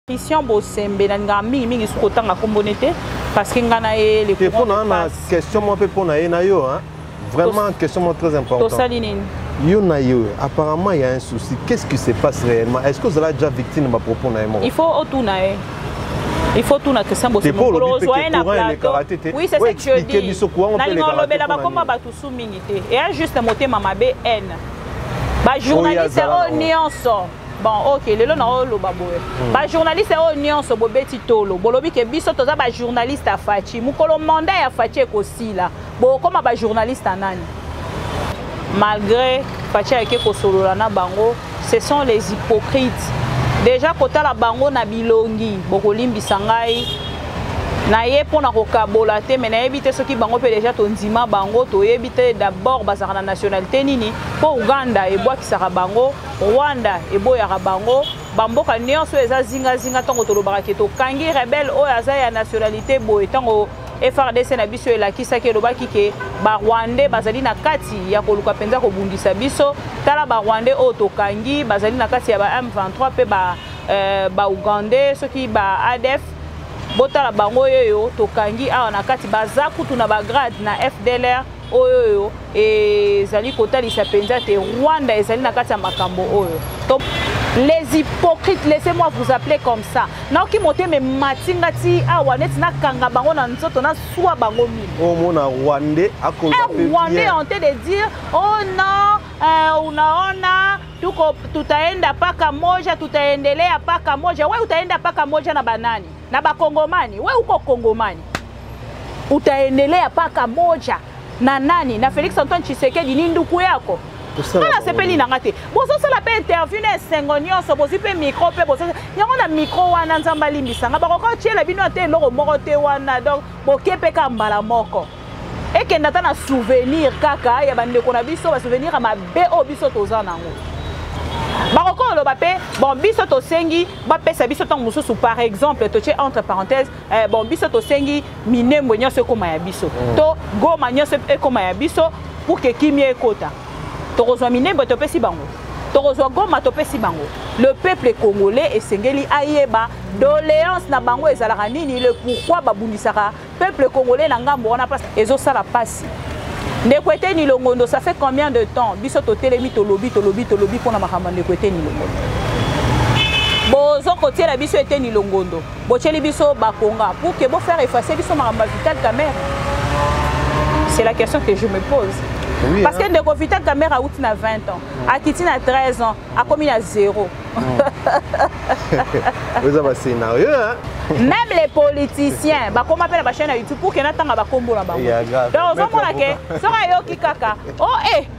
Christian Bosembe na mingi sukotanga kombonete parce que ngana les pour na question moi peut pour na yo hein vraiment question très importante. To salinine. Yo na yo apparemment il y a un souci. Qu'est-ce qui se passe réellement? Est-ce que vous avez déjà victime de propos na yo? Il faut autouna. Il faut tout na Christian Bosembe. Oui, c'est ça que je dis. Na ngolo bela ba koma ba tusu mingité. Et juste monter mama BN. Ba journaliste au nuance. Bon, ok, le nom est le journaliste est au nuance au bobeti tolo. Bolobi ke biso toza ba journaliste à Fachi. Mukolo mandat ya Fachi aussi là. Bon, comme ba journaliste anani. Malgré Fachi ake ko solo na bango, ce sont les hypocrites. Déjà kota la bango na bilongi, bokolimbi sangai. Na ye pona ko kabola te mais na yebite soki bango pe déjà tondima bango to yebite d'abord bazaka na nationalité nini po Uganda e bwa kisaka bango Rwanda e boya bango bamboka nyonso eza zinga tango tolobaka ke to kangi rebelle o aza ya nationalité boye tango FRDC na biso elakisa ke lobaki ke ba Rwandais bazali na kati ya koluka penza ko bundisa biso tala ba Rwandais o to kangi bazali na kati ya ba M23 pe ba Ugandais soki ba ADF botala bango yoyo tokangi awa na kati baza kutu na bagrade na FDLR oyo ezali kotalisa penza te Rwanda ezali na kati ya makambo oyo. Donc les hypocrites, laissez-moi vous appeler comme ça. Naoki mote me matingati awa neti na kanga bango na nzoto na swa bango mini. Oh mona Rwandais akoza pe. Rwandais en train de dire oh non unaona tutaenda paka moja tutaendelea paka moja. Wewe utaenda paka moja na banani? Na bakongomani, wewe uko kongomani. Utaendelea paka moja na nani? Na Félix Antoine Tshisekedi ni nduku yako. Ala sepeli na ngate. Bozo sala pe interview na sengonyo so bozi pe micro pe bozo. Yango na micro wana nzamba limbisanga bakoko tiela bino te loko moko te wana donc bokepe ka mbala moko. Eke ndata na souvenir kaka ya bande ko na biso ba souvenir ma BO biso toza nango. Baroko lo bape bon biso to sengi ba pesa biso tant mususu par exemple to entre parenthèses bon biso to sengi minembo nyonso koma ya biso to goma nyonso ekoma ya biso pour que kimie ekota to kozwa minembo to pesi bango to kozwa goma to pesi bango le peuple congolais esengeli ayeba doléance na bango ezalaka nini le pourquoi babundisaka peuple congolais na ngambo wana parce ezo sala pasi. Nekwete ni longondo, ça fait combien de temps? Biso to telemi to lobi pour na makamba nekwete ni longondo. Bozo kotie la biso ete ni longondo. Bocheli biso bakonga pour que bo faire effacer biso makamba Vital Kamerhe. C'est la question que je me pose. Oui, parce que ndeko Vital Kamerhe a outi na 20 ans, a kiti na 13 ans, a commis à 0. Vous avez un scénario hein? Même les politiciens, bah comment appelle la chaîne à YouTube pour que n'attend pas combo là-bas. Donc on a que ça va yoki kaka. Oh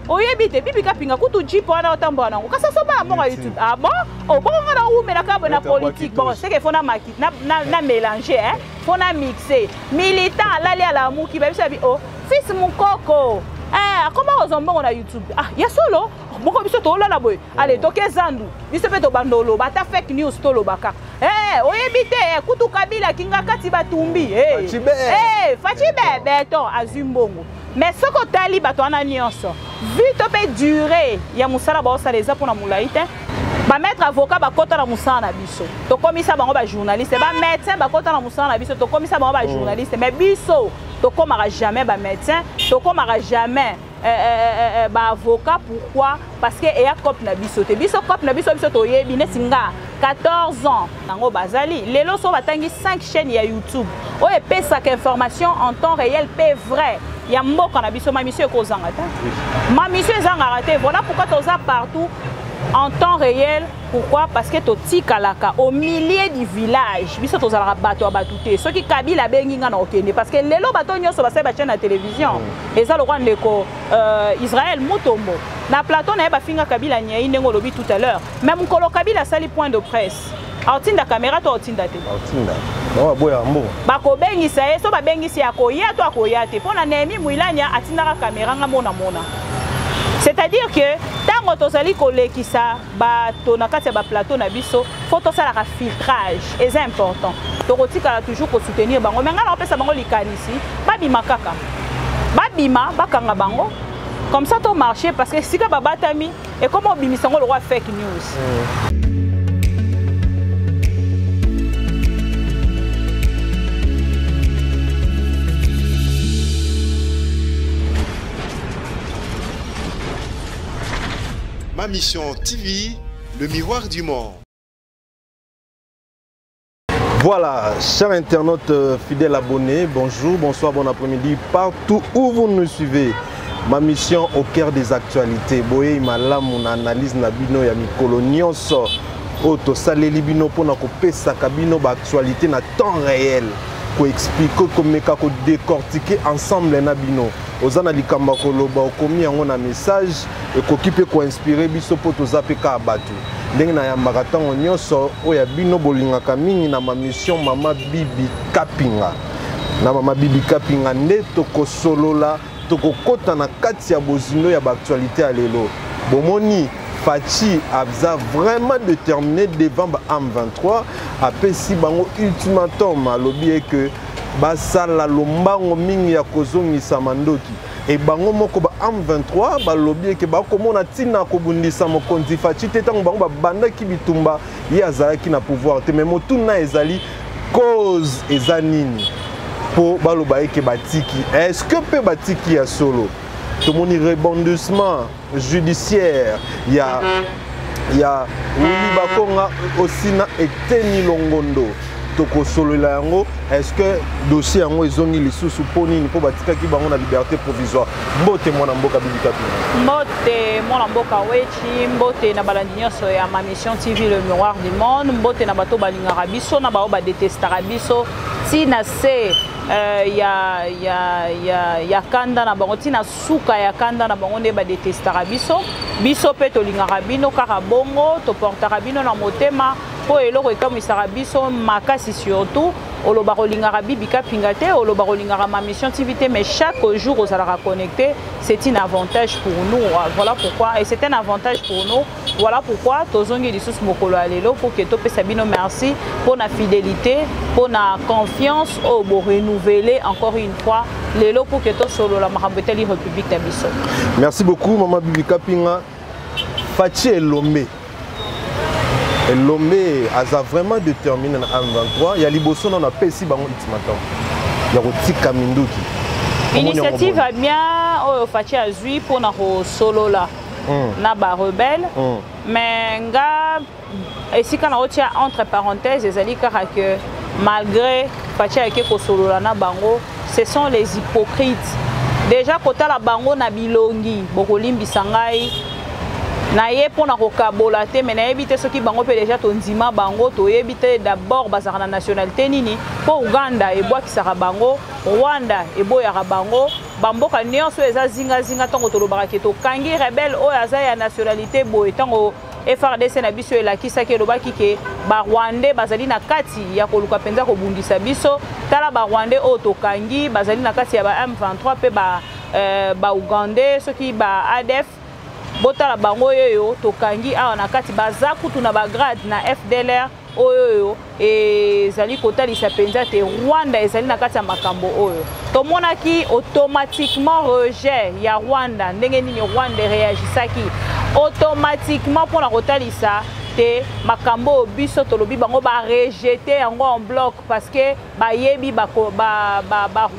oh yebite pipi kapinga kutu jipo ana otambo na ngo. Kasa so ba mon à YouTube. Ah bon? Oh bon on a où mais la cabo na politique. Bon c'est que faut na na mélanger hein. Faut na mixer. Militant là à la mou qui va sabi oh fils mon coco. Comment on zombo na YouTube? Ah ya solo. Moko biso to la boy. Allez toke zandu. Biso pe to bandolo bata fake news to lo baka. Oyebite kutu Kabila kinga kati batumbi. Fachi beton azumbongo. Mais ce que tali bato ana nyonso. Vite pe durer ya musala ba osaleza pona mulaite. Ba mettre avocat ba kota na musala na biso. To komisa bango ba journaliste, ba médecin ba kota na musala na biso, to komisa bango ba journaliste, mais biso to komara jamais ba médecin, to komara jamais ba avocat. Pourquoi? Parce que eya cop na biso te biso cop na biso to yebi nesinga 14 ans nango bazali lelo so batangi 5 chaînes ya YouTube o epesa ka information en temps réel pe vrai ya mboka na biso ma mission ko zanga ta ma mission zanga te voilà pourquoi toza partout en temps réel. Pourquoi? Parce que toti kalaka au milieu du village biso tozala bato abatute ceux qui Kabila benginga na okende parce que lelo bato nyonso ba seba chaîne na télévision et ça le roi ndeko Israël Mutombo na plateau na ba finga Kabila nyai ndengo lobi tout à l'heure même kolo Kabila sali point de presse autinda caméra to autinda te autinda ba boya mbo ba ko bengisa so ba bengisi akoya to akoya te pona Nehemi Mwilanya atinda caméra nga mona. C'est-à-dire que tant que tozali kolekisa bato na kati ya ba plateau na biso faut tosala ka filtrage et c'est important tokotika toujours ko soutenir bango mais ngala opesa bango likanisi babima kaka babima bakanga bango comme ça to marcher parce que sika babatami et comment bimisango le roi fake news Ma Mission TV, le miroir du monde. Voilà, chers internautes fidèles abonnés, bonjour, bonsoir, bon après-midi, partout où vous nous suivez. Ma mission au cœur des actualités. Boye imala mon analyse na bino ya mikolo nyonso. Oto saleli bino pona ko pesa kabino ba actualité na temps réel. Ko expliquer ko meka ko décortiquer ensemble na bino. Ozana likamba ko loba okomi yango na message et ko kipe ko inspirer biso poto zapeka abatu. Ndenge na yambaka ntango nyonso oyo bino bolingaka mingi na ma mission Mama Bibi Kapinga. Na Mama Bibi Kapinga nde tokosolola tokokota na kati ya bozindo ya actualité à lelo. Bomoni Fachi abza vraiment déterminé devant M23 après si bango ultimatum alobi que basala lombango mingi ya kozongisa mandoki et bango moko ba M23 balobi que bakomona tina kobundisa mokonzi Fachi te tango bango banda ki bitumba ye azalaki na pouvoir te mais motuna ezali cause ezanini pour baloba eke batiki. Est-ce que peut batiki ya solo? Tout mon rebondissement judiciaire ya Willy Bakonga aussi na eteni longondo toko solo la yango. Est-ce que dossier yango ezongi lisusu poni ni po batika ki bango na liberté provisoire? Mbote mwana mboka Bibi Kapinga. Mbote mwana mboka wechi, mbote na balandi nyonso ya Ma Mission TV le miroir du monde, mbote na bato balingaka biso na bao ba détestaka biso. Si na se ya kanda na bango tina suka ya kanda na bango nde ba détestaka biso. Biso pe tolingaka bino kaka bongo to portaka bino na motema po eloko ekamisaka biso makasi surtout oloba kolingaka Bibi Kapinga te oloba kolingaka Ma Mission TV te mais chaque jour aux allons connecter c'est un avantage pour nous. Voilà pourquoi et c'est un avantage pour nous. Voilà pourquoi tozongi lisusu mokolo alelo pour que to pesa bino merci pour la fidélité pour la confiance au bo renouveler encore une fois lelo pour que to solo la makambeteli République ta biso. Merci beaucoup Mama Bibi Kapinga. Fachi Elombe. Elombe a vraiment déterminé na M23. Il y a liboso na pesi bango ultimatum. Il y a kotika minduki. Initiative a bien Fachi azui pour na solo là. Na ba rebelle mais nga esika na otia entre parenthèses ezali kaka que malgré Fachi ake ko solo là na bango ce sont les hypocrites déjà kota la bango na bilongi bokolimbisa ngai na ye pona kokabola te mais na yebite soki bango pe déjà tondima bango to yebite d'abord bazaka na nationalité nini po Uganda ebwakisaka bango Rwanda eboyaka bango bamboka nyonso eza zinga tango tolobaka ke tokangi rebelle oyo aza ya nationalité boye tango FRDC na biso elakisaki elobaki ke Barwandais bazali na kati ya koluka penza kobundisa biso tala Barwandais oyo tokangi bazali na kati ya ba M23 pe ba Ugandais soki ba ADF botala bango yoyo tokangi awa na kati baza kutu na bagrade na FDLR oyo ezali kotalisa penza te Rwanda ezali na kati ya makambo oyo tomonaki automatiquement rejet ya Rwanda ndenge nini Rwanda réagisaki automatiquement pour la kotalisa te makambo biso tolobi bango ba rejeter yango en bloc parce que ba yebi ba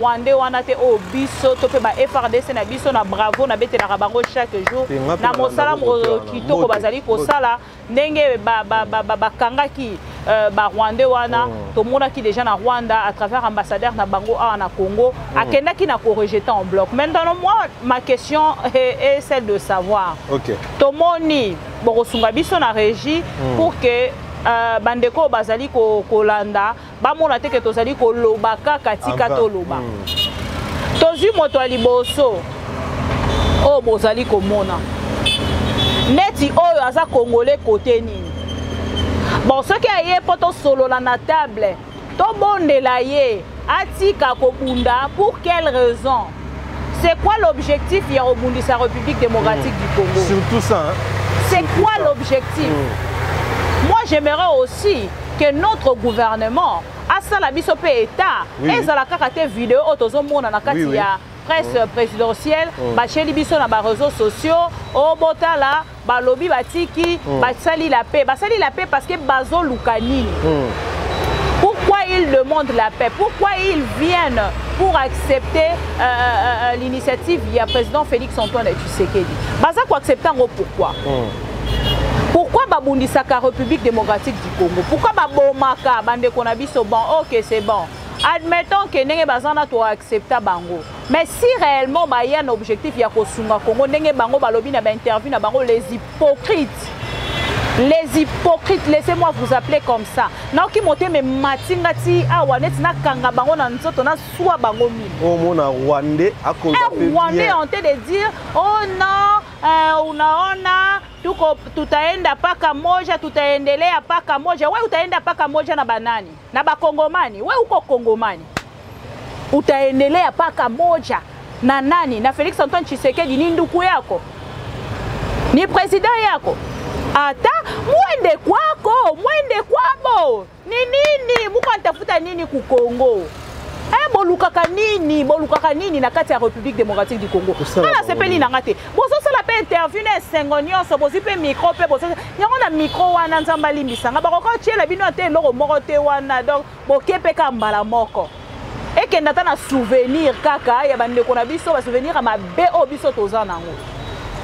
Rwandais wana te o biso to pe ba FRDC na biso na bravo na bete na bango chaque jour na mosala kitoko bazali kosala ndenge ba kangaki ba Rwandais wana to mona ki déjà na Rwanda à travers ambassadeur na bango na Congo akendaki na ko rejeter en bloc. Maintenant moi ma question est celle de savoir to moni bokosunga biso na régie pour que bandeko bazali kolanda bamona te ke tozali koloba kaka tika toloba tozwi moto ya liboso oyo bozali komona neti oyo aza congolais kote nini bon soki aye po tosolola na table tobondela ye atika kobunda pour quelle raison? C'est quoi l'objectif ya kobundisa République démocratique du Congo? Surtout ça hein? C'est quoi l'objectif? Moi j'aimerais aussi que notre gouvernement asala biso pe état ezala kaka te vidéo otozomona na kati ya presse présidentielle bacheli biso na ba réseaux sociaux o botala balobi batiki basali la paix parce que bazo lukanini. Pourquoi ils demandent la paix? Pourquoi ils viennent pour accepter l'initiative du président Félix Antoine Tshisekedi? Baza ko accepter ngo pourquoi? Pourquoi babundisaka République démocratique du Congo? Pourquoi babomaka bande konabiso bon? Ok, c'est bon. Admettons que nenge bazana to accepta bango. Mais si réellement ba y a un objectif ya kosunga Congo nenge bango balobi na ba interview na bango les hypocrites. Les hypocrites, laissez-moi vous appeler comme ça. Naoki moté me matingati awanet na kanga bango na nzoto na swa bango mi. Oh mon Rwandais à cause de Rwandais en train de dire oh non unaona tutaenda paka moja tutaendelea paka moja. Wewe utaenda paka moja na banani? Na bakongomani. Wewe uko kongomani. Utaendelea paka moja na nani? Na Félix Antoine Tshisekedi ni nduku yako? Ni president yako? Ata mwende kwako, mwende kwabo. Ni nini? Muko antafuta nini ku Congo? Bolukaka nini na kati ya République démocratique du Congo. Ala sepeli na ngate. Bozo sala pe interview na sengonyo so bozi pe micro pe bozo. Yango na micro wana nzamba limbisanga bakoko tiela bino te loko moko te wana donc bokepe ka mbala moko. Eke ndata na souvenir kaka ya bande kona biso ba souvenir ma BO biso toza nango.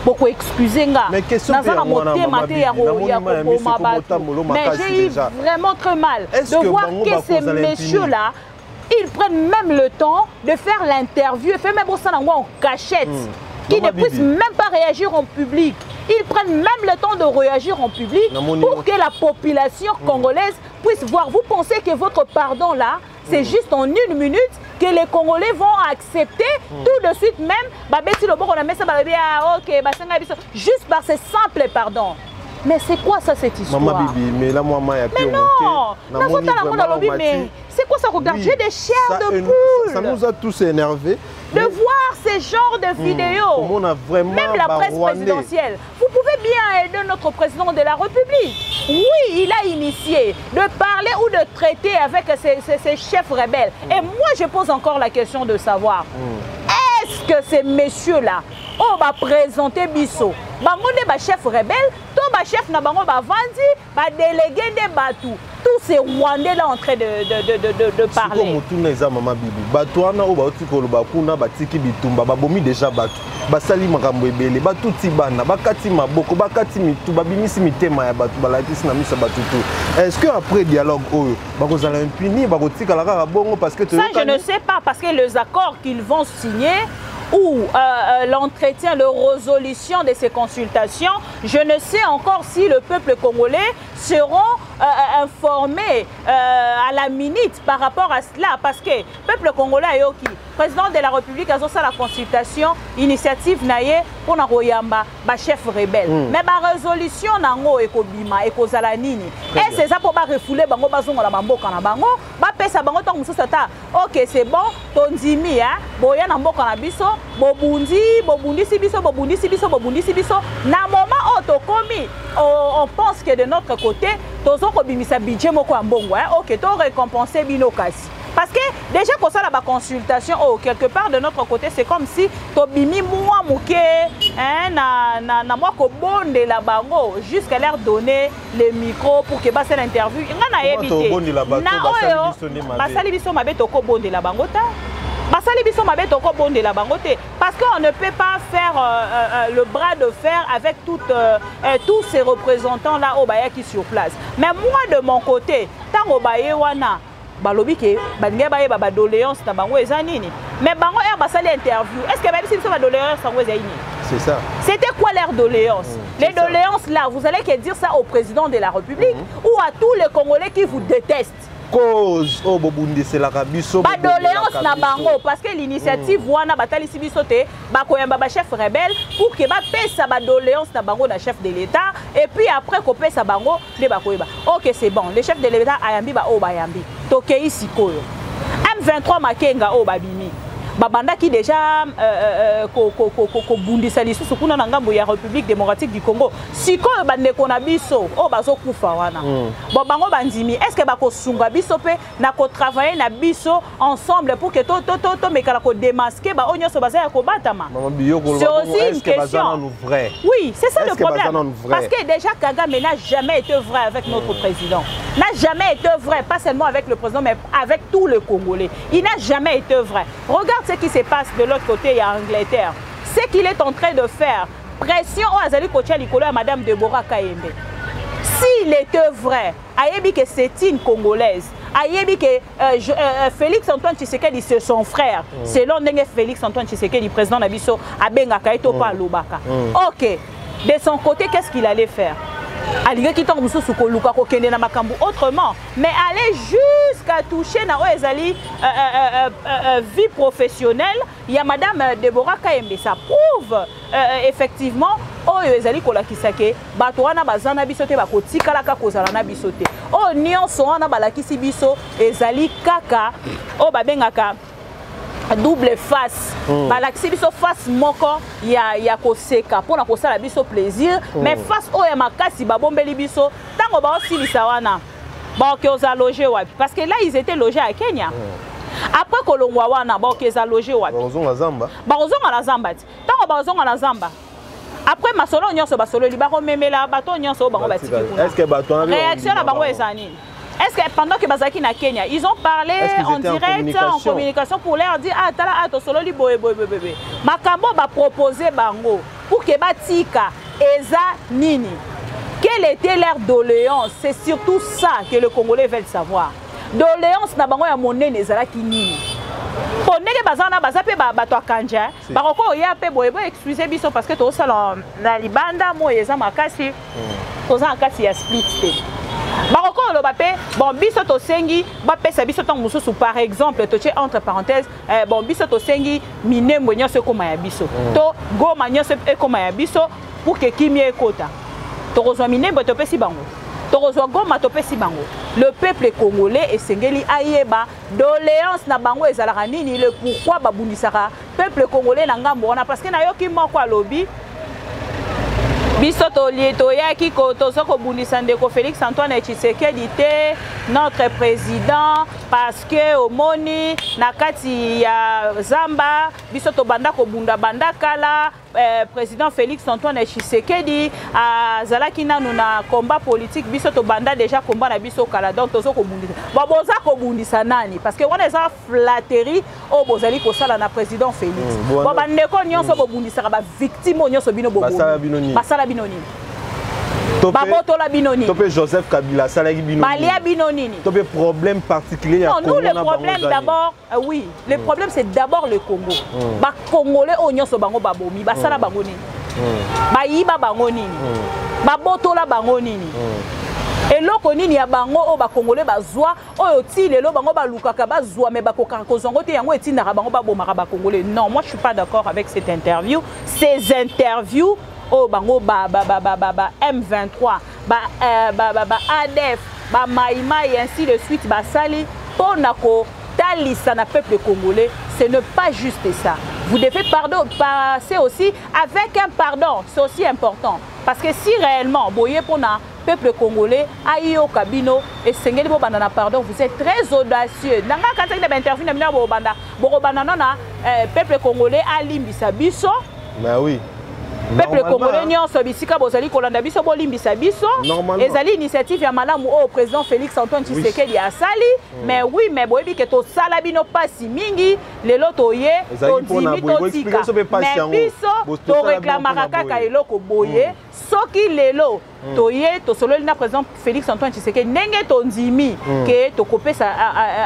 Beaucoup excusez nga. Mais question mais j'ai eu vraiment très mal de voir que ces messieurs-là, ils prennent même le temps de faire l'interview, fait même ça en cachette, qui ne puissent même pas réagir en public. Ils prennent même le temps de réagir en public pour que la population congolaise puisse voir. Vous pensez que votre pardon là, c'est juste en 1 minute que les Congolais vont accepter tout de suite même, juste par ce simple pardon. Mais c'est quoi ça cette histoire? Maman Bibi, mais là moi mais non, mais c'est quoi ça? Regarde, j'ai des chairs de poule. Ça nous a tous énervés. De voir ces genres de vidéos, même la presse présidentielle. Vous pouvez bien aider notre président de la République. Oui, il a initié de parler ou de traiter avec ces chefs rebelles. Et moi, je pose encore la question de savoir, est-ce que ces messieurs-là, on va présenter Bisso, bango de chef rebelle, tout chef na bango ba vandi, ba délégué de Batou. Tous ces Rwandais là en train de parler. Si comme tout les Maman Bibi, Batouana ou Batu Kolobakuna, Batiki Bitumba, Babomi déjà Batu, Basali Makambo Ebele, Batu Tibana, Bakati Maboko, Bakati Mitu, Babimisi Mitema, Batu Balatis Namisa Batutu. Est-ce qu'après dialogue, Bakoza l'impuni, Bakotika la Bongo parce que ça je ne sais pas, parce que les accords qu'ils vont signer ou l'entretien, la résolution de ces consultations, je ne sais encore si le peuple congolais seront informés à la minute par rapport à cela, parce que le peuple congolais ayoki, président de la République a fait la consultation, initiative naye pour na royamba ba chef rebelle. Mais ba résolution nango ekobima ekozala nini? Et c'est ça pour ba refouler bango bazongo la mboka na bango, ba pesa bango tant mususu ta. OK, c'est bon, tondimi hein, boya na mboka na biso, bobundisi biso. Na moment otokomi, on pense que de notre côté, tozo ko bimisa budget moko ambongo hein. OK, to récompenser bino kasi. Parce que déjà pour ça la consultation quelque part de notre côté c'est comme si tobimi moi mouké hein na moi ko bonde la bango jusqu'à leur donner le micro pour que basse l'interview ngana yebité na basali biso mabe to ko bonde la bango ta basali biso mabe to ko bonde la bango te parce qu'on ne peut pas faire le bras de fer avec tous ces représentants là au baya qui sur place. Mais moi de mon côté tant au baye wana balobi ke bange baye ba doléance na bango eza nini mais bango er basali interview est-ce que même si ça ba doléance sango eza nini? C'est ça. C'était quoi leur doléance? Les doléances là, vous allez que dire ça au président de la République ou à tous les Congolais qui vous détestent? Cause au bobundi c'est la kabiso ba doléance na bango parce que l'initiative wana batali sibiso te ba koyamba ba chef rebelle pour que ba pesa ba doléance na bango na chef de l'État et puis après ko pesa bango de ba koyeba. OK, c'est bon, le chef de l'État ayambi ba o bayambi tokei sikoyo M23 makenga o babimi babanda qui déjà ko bundisa lisusu kuna na ngambo ya République démocratique du Congo sikoyo bande kona biso o bazo kufa wana bo bango bandimi est-ce que bako sunga biso pe na ko travailler na biso ensemble pour que to mekala ko démasquer ba onyo so bazaya ko batama? C'est aussi une question. Oui, c'est ça le problème. Parce que déjà Kagame n'a jamais été vrai avec notre président. N'a jamais été vrai, pas seulement avec le président mais avec tous les Congolais. Il n'a jamais été vrai. Regarde ce qui se passe de l'autre côté, il y a Angleterre. Ce qu'il est en train de faire, pression oyo azali kotia likolo ya madame Deborah Kayembe. S'il était vrai, ayebi que c'est une Congolaise, ayebi que Félix Antoine Tshisekedi c'est son frère, selon ndenge Félix Antoine Tshisekedi président na biso abengaka eto pa lobaka. OK. De son côté, qu'est-ce qu'il allait faire? Allié qui tombe sous koluka ko kende na makambu autrement, mais aller jusqu'à toucher na ezali vie professionnelle, il y a madame Deborah Kayembe, ça prouve effectivement oyo ezali kolakisa ke bato wana bazana biso te bakotika la ka kozala na biso te. O nyonso wana balakisi biso ezali kaka o babengaka double face. Balakisi biso face moko ya koseka pona kosala biso plaisir, mais face oyo makasi babombeli biso tango ba osilisa wana. Ba oza logé wapi parce que là ils étaient logés à Kenya. Après kolongwa wana ba oza logé wapi? Bazonga Zamba. Bazonga la Zamba. Tango bazonga la Zamba. Après masolo nyonso basolo libaro memela bato nyonso bango batiki. Est-ce que bato na réaction na bango ezani? Est-ce que pendant que Bazaki na Kenya, ils ont parlé en direct, en communication pour leur dire ah tala ato solo li boye boye boye. Makambo ba proposer bango pour que batika eza nini. Quelle était leur doléance? C'est surtout ça que le Congolais veulent savoir. Doléance na bango ya monene ezala ki nini. Pour nege bazana bazape bato akanja, baroko ya pe boye boye excusez biso parce que to sala na libanda mo eza makasi. Toza akasi ya split te. Baroko lo bape bon biso to sengi ba pesa biso tant mususu par exemple to entre parenthèses bon biso to sengi minembo nyonso koma ya biso to goma nyonso ekoma ya biso pour que kimie ekota to kozwa minembo to pesi bango to kozwa goma to pesi bango. Le peuple congolais esengeli ayeba doléance na bango ezalaka nini, le pourquoi babundisaka peuple congolais na ngambo wana parce que na yoki moko alobi biso to yaki ko tozoko bundisa ndeko Félix Antoine Tshisekedi te notre président parce que omoni na kati ya Zamba biso to banda ko bunda banda kala président Félix Antoine Tshisekedi azalaki nanu na combat politique biso to banda déjà combat na biso kala donc tozoko bundisa boza ko bundisa nani parce que on eza flatterie o bozali ko sala na président Félix bo bandeko nyonso bo bundisa ba victime nyonso bino bo basala binoni baboto la binoni topé Joseph Kabila salaki binoni Malia binoni topé problème particulier non nous le problème d'abord oui le problème c'est d'abord le Congo ba congolais onyoso bango babomi basala bango nini ba yiba bango nini baboto la bango nini eloko nini ya bango o ba congolais bazwa oyo ti lelo bango balukaka bazwa mais bakoka kozongo te yango etindaka bango babomaka ba congolais. Non, moi je suis pas d'accord avec cette interview. Ces interviews oh bango M23 ADF Maïma et ainsi de suite sali pour nako talisa na peuple congolais, ce n'est pas juste ça. Vous devez passer aussi avec un pardon, c'est aussi important parce que si réellement boye pour na peuple congolais ayo kabino et sengeli bo banda na pardon, vous êtes très audacieux. Nanga quand il interview na bo banda na peuple congolais alimbisa biso. Mais oui. Peuple congolais nyonso bisika bozali kolanda biso bolimbisa biso ezali initiative ya malamu au président Félix Antoine Tshisekedi asali mais oui mais boyebi ke to sala bino pasi mingi lelo toye to dimi to tika mais biso to réclamera kaka eloko boye soki lelo toye to sololi na président Félix Antoine Tshisekedi ndenge to ndimi ke to kopesa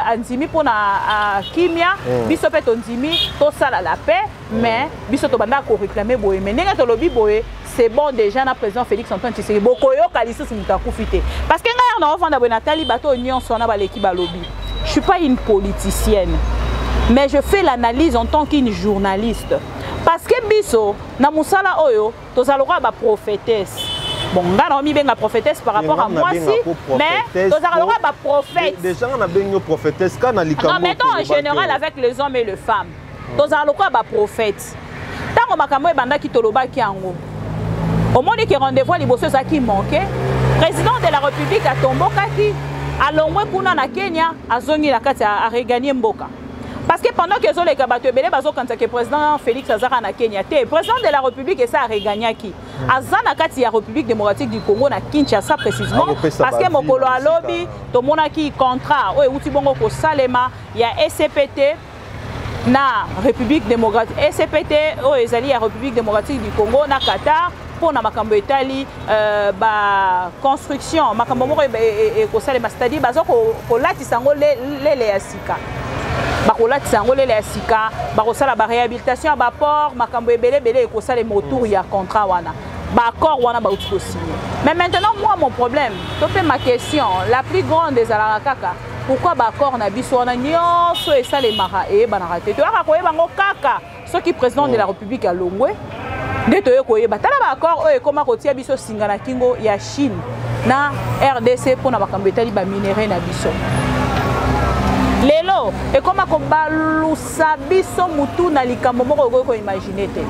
andimi pona kimia biso pe to ndimi to sala la paix mais biso to banda ko réclamer boye mais ndenge to lobi boye c'est bon déjà na président Félix Antoine Tshisekedi bokoyo kalisu mutakufite parce que nga na ovanda boye Nathalie bato nyonso na baleki balobi. Je suis pas une politicienne mais je fais l'analyse en tant qu'une journaliste parce que biso na musala oyo tozaloka ba prophétesse. Bon, on a mis bien la prophétesse par rapport à moi si, mais nous allons ba prophète. Déjà on a bien une prophétesse quand on a non, mettons en général avec les hommes et les femmes. Nous allons ba prophète. Tant on a kamwe banda ki toloba ki ango. Au moment que rendez-vous liboso ça qui manquait, président de la République a tomboka ki alongwe kuna na Kenya azongi la kati a regagner mboka. Parce que pendant que les Kabato Belé Bazo quand le président Félix Azara na Kenya, le président de la République et ça a regagné qui Azana kati la République démocratique du Congo na Kinshasa précisément parce que mokolo alobi to mona ki contrat o uti bongo ko salema ya SCPT na République démocratique ECPT o ezali ya République démocratique du Congo na Qatar pour na makambo etali ba construction makambo moko ko sale c'est-à-dire bazo ko latisa ngo lele ya sika ba ko latisa ngo lele ya sika ba ko sala ba réhabilitation ba port makambo ebele ko sale autour ya contrat wana ba accord wana ba uti signé. Mais maintenant moi mon problème to pe ma question la plus grande des alakaka pourquoi d'accord na biso wana nyonso esalemaka eyebanaka te toyaka koyeba ngo kaka soki président de la République ya Longwe nde toye koyeba tala baaccord oyo ekoma kotia biso singa na kingo ya Chine na RDC mpona makambo etali baminere na biso lelo ekoma kobalusa biso mutu na likambo moko okoki koimagine te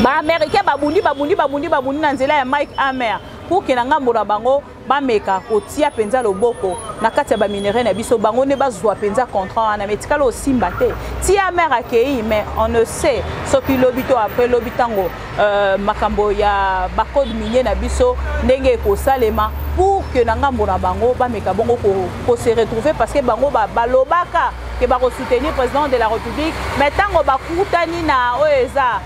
baaméricain babundi na nzela ya Mike Hammer pour que na ngambo na bango bameka kotia penza loboko na kati ya baminere na biso bango ne bazwa penza contrat wana metikalo osimba te ti Hammer akei mais on ne sait soki lobito après lobitango makambo ya bakode minier na biso ndenge ekosalema pour que na ngambo na bango bameka bongo ko se retrouver parce que bango balobaka que ba soutenir président de la République mais tango bakutani na oeza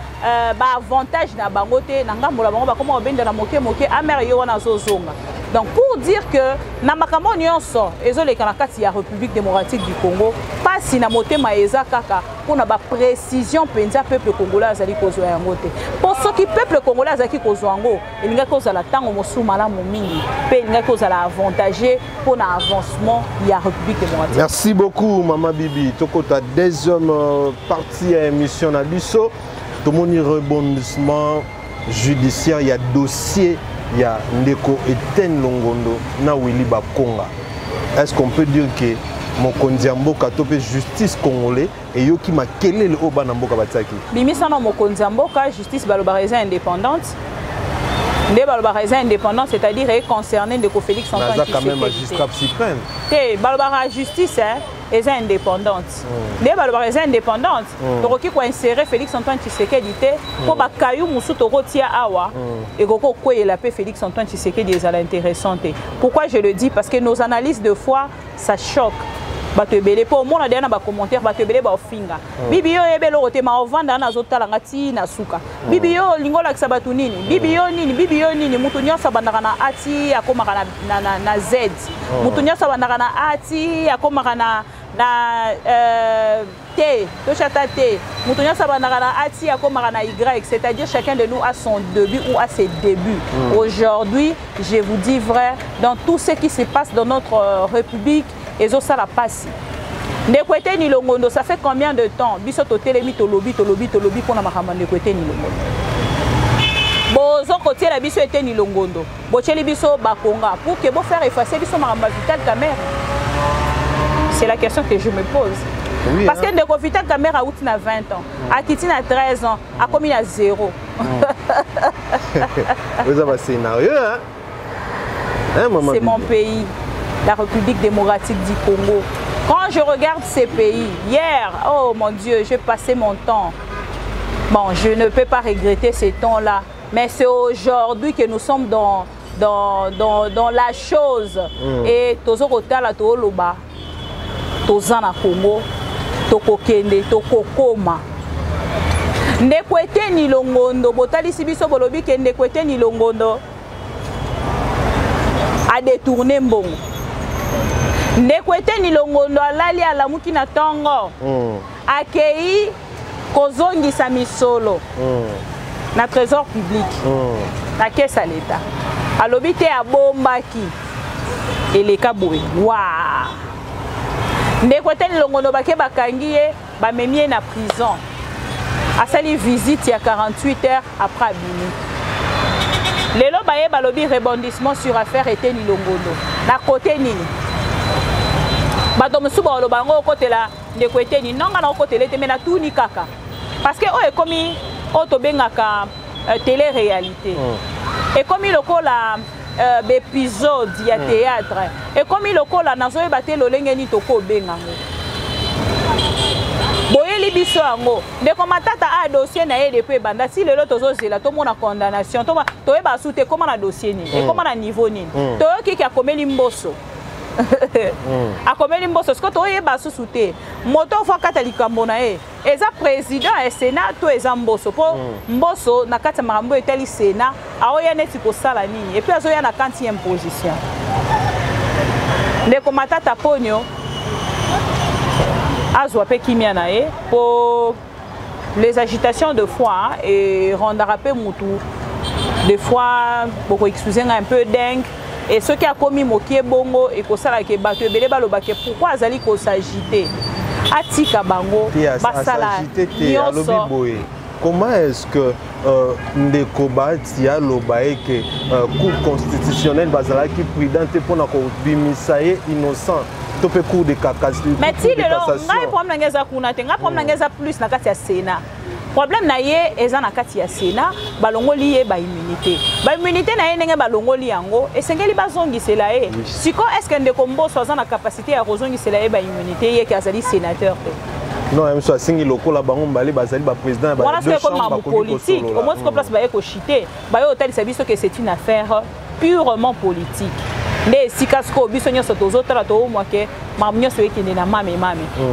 ba avantage na bango te na ngambo la bango ba koma obenda na moke Hammer yo wana zozonga. Donc pour dire que na makambo nyonso ezoleka na kati ya République démocratique du Congo pasi na motema eza kaka pona ba précision penza peuple congolais azali kozwa yango te pour ce qui peuple congolais azaki kozwa ngo elinga kozala tango mosuma la mingi pe elinga kozala avantager pona avancement ya République démocratique. Merci beaucoup Mama Bibi tokota deuxième partie à émission na biso tomoni rebondissement judiciaire il y a dossier il y a Ndeko Etienne Longondo na Willy Bakonga. Est-ce qu'on peut dire que Mokonzi Mboka topé justice congolais et yoki makelele oba na mboka bataki bimisa na Mokonzi Mboka justice balobareza indépendante nde balobareza indépendante c'est-à-dire concerné Ndeko Félix Antoine Tshisekedi quand même magistrat suprême te balobara justice est indépendante nde balobara indépendante tokoki ko insérer Félix Antoine Tshisekedi te po bakayu musu tokotia awa et koko koyela pe Félix Antoine Tshisekedi ezala intéressante. Pourquoi je le dis? Parce que nos analyses de foi ça choque bato ebele po mona dena ba commentaire bato ebele ba ofinga bibi yo ebele otema ovanda na zotala ngati na suka bibi yo lingola kisa bato nini bibi yo nini mutu nyonso bandaka na ati akomaka na Z mutu nyonso bandaka na ati akomaka na T to chata T mutu nyonso bandaka na ati akomaka na Y, c'est-à-dire chacun de nous a son début ou a ses débuts. Aujourd'hui je vous dis vrai, dans tout ce qui se passe dans notre république et ça la passe. Ndeko Etienne Longondo, ça fait combien de temps? Biso to telemi to lobby pour na makamba Ndeko Etienne Longondo. Bozo côté la biso Etienne Longondo. Bocheli biso Bakonga pour que bo faire effacer biso makamba Vital Kamerhe. C'est la question que je me pose. Oui, parce que Ndeko Vital Kamerhe a outi na 20 ans, a Titi na 13 ans, a commis à 0. Vous avez un scénario hein? C'est mon pays. La République démocratique du Congo. Quand je regarde ces pays, hier, oh mon Dieu, j'ai passé mon temps. Bon, je ne peux pas regretter ces temps-là, mais c'est aujourd'hui que nous sommes dans la chose. Et tozokota la toloba, tozana Congo, tokokende, tokokoma. Ndeko Etienne Longondo, botali sibiso bolobi ke Ndeko Etienne Longondo a détourné mbongo. Ndeko Etienne Longondo alali alamuki na tongo akei kozongisa misolo na trésor public na caisse à l'état alobi te abombaki eleka boye wa Ndeko Etienne Longondo bake bakangi ye bamemie na prison asali visite ya 48 heures après abimi lelo baye balobi rebondissement sur affaire Etienne Longondo na côté nini bato musuba oloba ngo okotela Ndeko Etienne nonga na okotela te mena tuni kaka parce que o ekomi o to bengaka télé-réalité ekomi lokola épisode ya théâtre ekomi lokola nazoyeba te lolenge ni toko bengango boyeli biso yango ndeko matata a dossier na ye depuis banda si lelo tozozela tomona condamnation toyeba sute koma na dossier nini ekoma na niveau nini toyoki ki akomeli mboso akomeli mboso siko toyeba susu te moto ofo akata likambo na ye eza président ya sénat to eza mboso mpo mboso na kati ya makambo etali sénat aoya neti kosala nini epuis azoya na 40e position ndeko Matata Ponyo azwa mpe kimia na ye po les agitations de foi et rondra mpe mutu des fois beaucoup excuser un peu dingue et ce qui a commis mokie bongo et ko sala ke bato ebele balobake pourquoi azali ko s'agiter atika bango basala nyonso. Comment est-ce que ndeko Batia lobaye que cour constitutionnelle bazala ki prudente pour na ko bimisa ye innocent to pe cour de cassation. Mais si le ngai problème ngeza kuna te ngai problème ngeza plus na kati ya Sénat. Problème na ye eza na kati ya Sénat balongoli ye ba immunité. Ba immunité na ye ndenge balongoli yango esengeli bazongisela ye. Siko est-ce que ndeko Mboso aza na capacité ya kozongisela ye ba immunité ye ki azali sénateur te? Non, même soit singi lokola bango mbali bazali ba président ba deux chambres politique. Au moins ce qu'on place ba eko chité. Ba yo hôtel service que c'est une affaire purement politique. Mais si kasko biso nyonso tozotala to moi ke mamnyo so ekende na mame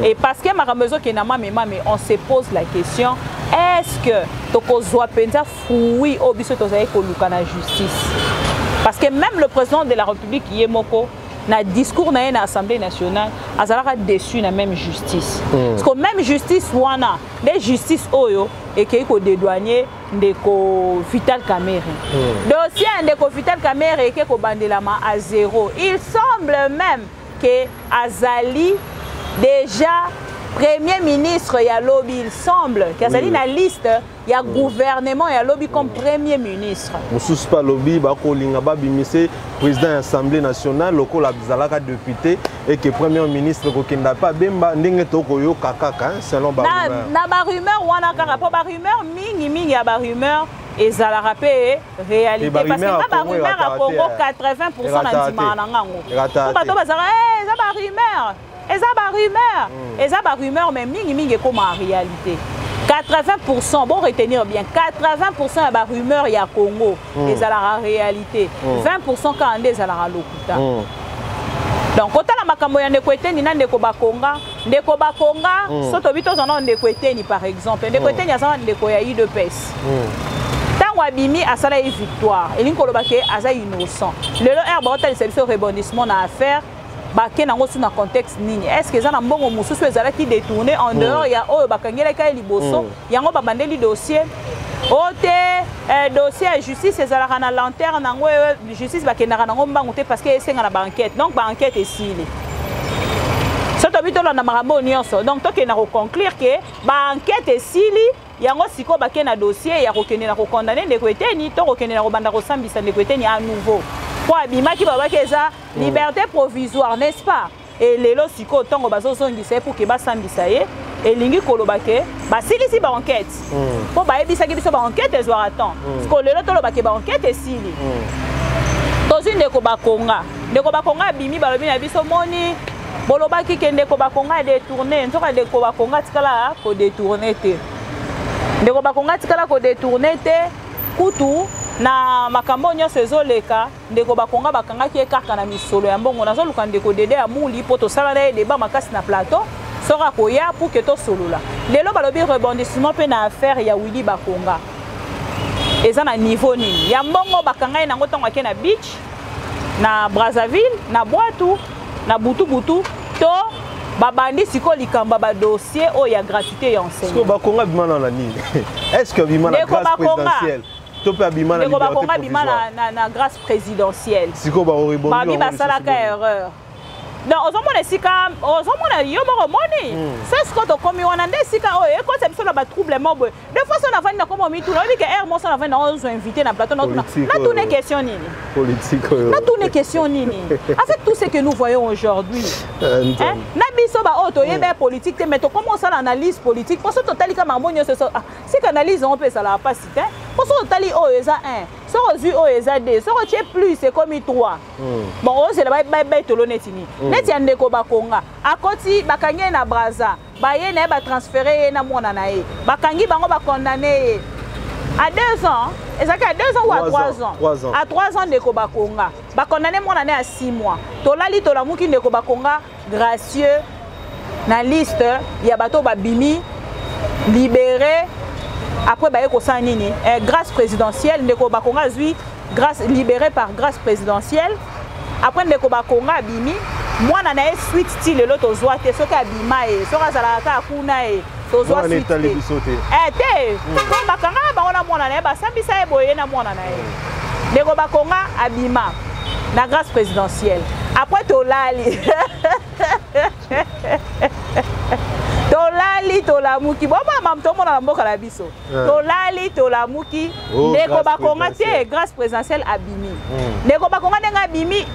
et parce que maramezo ke na mame on se pose la question est-ce que tokozwa penza fui o biso tozali ko luka na justice parce que même le président de la République yemoko na discours na l'Assemblée nationale azalaka déçu na même justice parce que même justice wana les justice oyo et qui ko dédouaner ndeko Vital Kamerhe dossier ndeko Vital Kamerhe et ko bandelama à zéro. Il semble même que azali déjà Premier ministre ya lobby, il semble qu'azali na liste ya gouvernement ya lobby comme Premier ministre. Moussous pas lobby ba ko linga ba bimise président de l'Assemblée nationale loko la bizalaka député et que Premier ministre ko kenda pa bemba ndenge to ko yo kakaka selon ba rumeur. Na ba rumeur wana kaka po ba rumeur mingi ya ba rumeur ezalaka pe réalité parce que ba rumeur à Congo 80% na ndima na ngango. Po ba to bazala eza ba rumeur. Et ça va rumeur mais mingi comme en réalité 80% bon retenir bien 80% de rumeur il y a Congo et ça la réalité 20% quand on est à la lokuta donc quand la makambo ya ndeko eteni na ndeko bakonga soto bito zana ndeko eteni par exemple ndeko eteni azana ndeko ya UDPS tango abimi asala une victoire et linko lobake aza innocent lelo herbe hôtel service rebondissement na affaire baké nango sous na contexte nini est-ce que ça na mbongo mususu ezala ki détourner en dehors ya oyo bakangela ka liboso yango babandeli dossier ote dossier ya justice ezala na lanterne nango justice bakendaka nango mbangu te parce que esenga na ba enquête donc ba enquête esili soto bitolo na makambo nyonso donc to ke na ko conclure que ba enquête esili yango siko baké na dossier ya ko kende na ko condamner ndeko eteni to ko kende na ko banda ko sambisa ndeko eteni à nouveau kwa bimaki babaki eza liberté provisoire n'est-ce pas et lelo siko tongo bazozongisa pour que basambisa ye elingi kolobake basilisi ba enquête po bayebisaki biso ba enquête ezwaka temps siko lelo tolobake ba enquête esili tozi ndeko bakonga bimi balobi na biso moni bolobaki ke ndeko bakonga détourner nzoka ndeko bakonga tikala ko détourner te ndeko bakonga tikala ko détourner te kutu na makambo nyonso ezoleka ndeko bakonga bakangaki ekaka na misolo ya mbongo nazoluka ndeko dede ya muli po tosala na ye débat makasi na plateau soka koya pour que tosolola lelo balobi rebondissement pe na affaire ya Willy Bakonga eza na niveau nini ya mbongo bakangai nango ntango ake na beach na Brazzaville na Bwatu na butu to babandi siko likamba ba dossier o ya gratuité ya enseignant siko Bakonga bimana na nini est-ce que bimana grâce présidentielle na grâce présidentielle. Siko ba rebondir. Babi basalaka erreur. Non, ozomona sika, ozomona yo moko moni. C'est ce que comme on ande sika o e ko c'est ça ba troublement boy. Deux fois on a venu comme mitu, on dit que air mo ça on a venu on invité na plateau na tout les questions nini. Politique. Na tout les questions nini. Avec tout ce que nous voyons aujourd'hui. Na biso ba auto yebe politique mais to comment ça l'analyse politique parce que totali comme amonyo c'est ça. Si qu'analyse on peut ça la pas citer. Parce que totali o eza 1. So rezu o eza 2. So tu plus c'est comme 3. Bon, c'est la bye to lonetini. Neti ndeko bakonga akoti bakangi na Brazza baye na ba transférer na mona na ye bakangi bango ba condamner à 2 ans ezaka 2 ans ou à 3 ans à 3 ans ndeko bakonga ba condamné mon année à 6 mois tolali tolamuki ndeko bakonga gracieux na liste ya bato babimi libéré après baye ko sa nini grâce présidentielle ndeko bakonga zui grâce libéré par grâce présidentielle après ndeko bakonga abimi mwana na suite style lo tozwa te soki abima e soki azalaka akuna e tozwa suite te bakanga bango na mwana na ye basambisa ye boye na mwana na ye ndeko bakonga abima na grâce présidentielle après tolali tolali tolamuki bomama tomona na mboka na biso tolali tolamuki ndeko bakonga te grâce présidentielle abimi ndeko bakonga ndenga abimi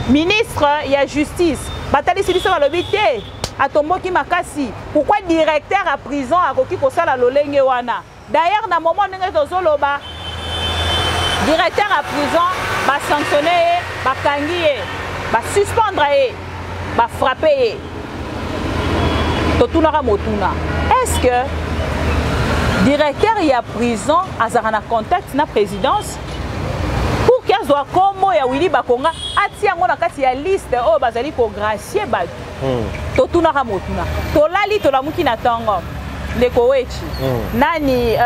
ministre ya justice batalisi biso balobi te atomboki makasi pourquoi directeur à prison akoki kosala lolenge wana d'ailleurs na moment ndenge tozoloba directeur à prison basanctionne ye bakangi ye basuspendre ye bafrappe ye totunaka motuna est-ce que directeur ya prison azaka na contact na présidence pour qu'il azwa kombo ya Willy Bakonga ati yango na kati ya liste oyo bazali kogracier bato totunaka motuna tolali tolamuki na ntongo ndeko wechi nani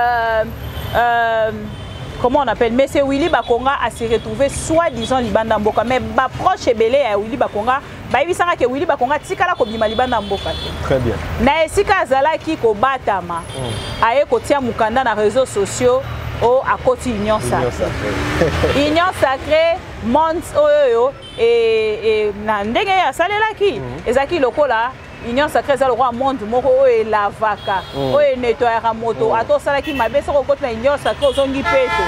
comment on appelle monsieur Willy Bakonga a se retrouvé soi-disant libanda mboka mais ba proche belé ya Willy Bakonga ba yebisanga ke Willy Bakonga tikala ko bima libanda mboka très bien na esika azalaki ko batama aye ko tia mukanda na réseaux sociaux o akoti union sacrée union sacrée monde oyo et na ndenge ya salelaki ezaki lokola union sacrée za le roi monde moko oyo lavaka oyo nettoyaka moto atosalaki mabe soko koti na union sacrée ozongi peto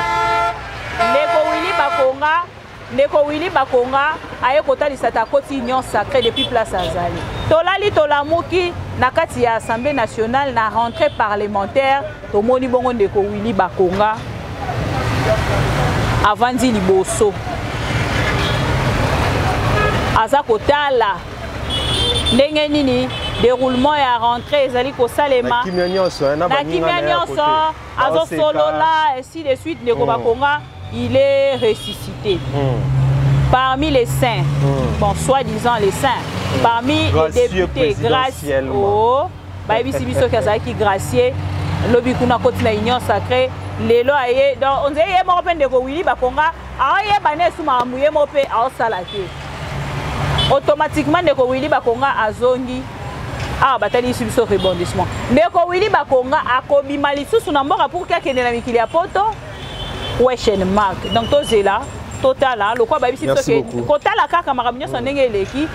ndeko Willy Bakonga aye kotalisa ta koti union sacrée depuis place azali tolali tolamuki na kati ya assemblée nationale na rentrée parlementaire tomoni bongo ndeko Willy Bakonga avandi liboso aza kotala ndenge nini déroulement ya rentrée ezali kosalema na kimia nyonso azosolola ainsi de suite ndeko Bakonga il est ressuscité parmi les saints bon soi-disant les saints parmi les députés gracieux bayebisi biso ki azalaki gracier lobi kuna koti na union sacrée lelo aye donc on dirait ye moko mpe ndeko Willy Bakonga aoyeba na esu makambo ye moko mpe aosala te automatiquement ndeko Willy Bakonga azongi batalisi biso rebondissement ndeko Willy Bakonga akobima lisusu na mboka pour kakende na mikili ya poto question mark donc tozela totala lokwa bayebisi biso ke kotala kaka makambo nyonso ndenge eleki